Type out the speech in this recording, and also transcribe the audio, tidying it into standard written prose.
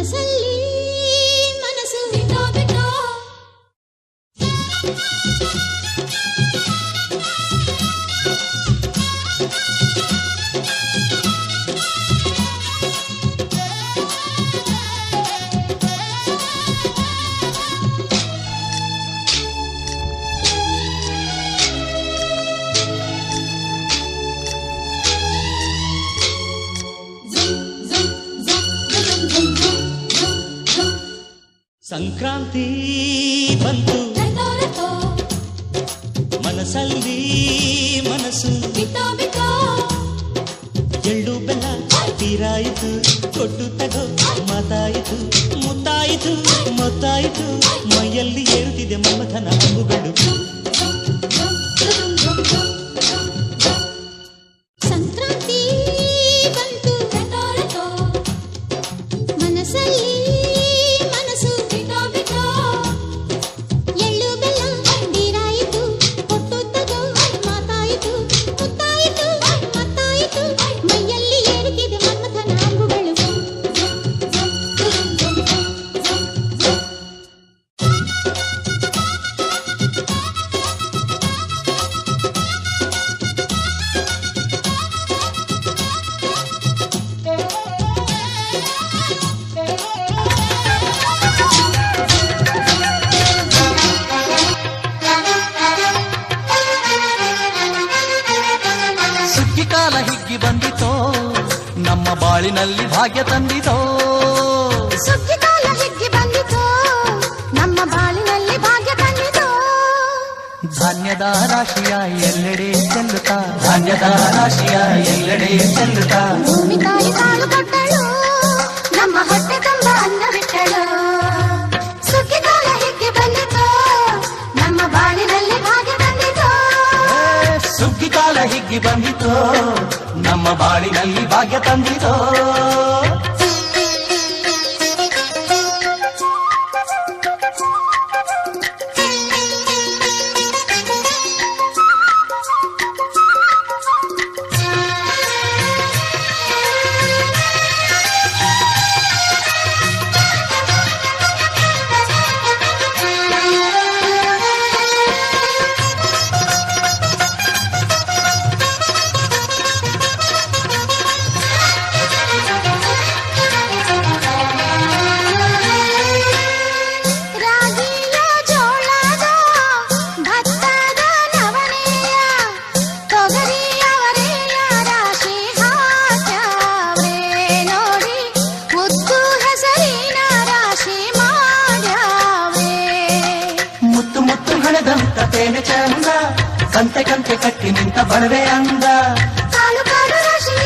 ಮನಸ್ಸಲ್ಲಿ ಮನಸ್ಸು ಬಿಟ್ಟೋ ಬಿಟ್ಟೋ ಸಂಕ್ರಾಂತಿ ಬಂತು ಮನಸ್ಸಲ್ಲಿ ಮನಸ್ಸು ಬಿಟ್ಟೋ ಬಿಟ್ಟೋ ಎಳ್ಳು ಬೆಲ್ಲ ತೀರಾಯಿತು ಕೊಟ್ಟು ತಗೋ ಮಾತಾಯಿತು ಮುತ್ತಾಯಿತು ಮೊತ್ತಾಯಿತು ಮೈಯಲ್ಲಿ ಏರುತ್ತಿದೆ ಮಮಥನ ಹಂಗುಗಳು ಸಂಕ್ರಾಂತಿ ಬಂತು ಮನಸ್ಸಲ್ಲಿ ಮನಸ್ಸು ಬಿಟ್ಟೋ ಬಿಟ್ಟೋ ಎಳ್ಳು ಬೆಲ್ಲ ತೀರಾಯಿತು ಕೊಟ್ಟು ತಗೋ ಮಾತಾಯಿತು ಮುತ್ತಾಯಿತು ಮತ್ತಾಯಿತು ಮೈಯಲ್ಲಿ ಏರುತ್ತಿದೆ ಮನ್ಮಥನ ಹಂಗುಗಳು ಸುಗ್ಗಿ ಕಾಲ ಹಿಗ್ಗಿ ಬಂದಿತೋ ನಮ್ಮ ಬಾಳಿನಲ್ಲಿ ಭಾಗ್ಯ ತಂದಿತೋ ಸುಗ್ಗಿ ಕಾಲ ಹಿಗ್ಗಿ ಬಂದಿತೋ ನಮ್ಮ ಬಾಳಿನಲ್ಲಿ ಭಾಗ್ಯ ತಂದಿತೋ ಧಾನ್ಯದ ರಾಶಿಯ ಎಲ್ಲೆಡೆ ಚೆಲ್ಲುತ್ತಾ ಧಾನ್ಯದ ರಾಶಿಯ ಎಲ್ಲೆಡೆ ಚೆಲ್ಲುತ್ತಾ ಭೂಮಿ ತಾಯಿ ಕಾಳು ಕೊಟ್ಟಳು ನಮ್ಮ ಹೊಟ್ಟೆ ತುಂಬ ಅನ್ನ ಬಿಟ್ಟಳು ಸುಗ್ಗಿ ಕಾಲ ಹಿಗ್ಗಿ ಬಂದಿತೋ ನಮ್ಮ ಬಾಳಿನಲ್ಲಿ ಭಾಗ್ಯ ತಂದಿತೋ ಸುಗ್ಗಿ ಕಾಲ ಹಿಗ್ಗಿ ಬಂದಿತೋ ನಮ್ಮ ಬಾಳಿನಲ್ಲಿ ಭಾಗ್ಯ ತಂದಿತೋ ರಾಗಿಯ ಜೋಳದ ಭತ್ತದ ನವಣೆಯ ತೊಗರಿಯ ಅವರೆಯ ರಾಶಿ ಹಾಕ್ಯಾವ್ರೆ ನೋಡಿ ಮುದ್ದು ಹೆಸರಿನ ರಾಶಿ ಮಾಡ್ಯಾವ್ರೆ ಮುತ್ತು ಮುತ್ತು ಹಣದಂತ ತೇನೆ ಚಂದ ಕಂತೆ ಕಂತೆ ಕಟ್ಟಿ ನಿಂತ ಬಣವೆ ಅಂದ ಕಾಲು ಕಾಲು ರಾಶಿ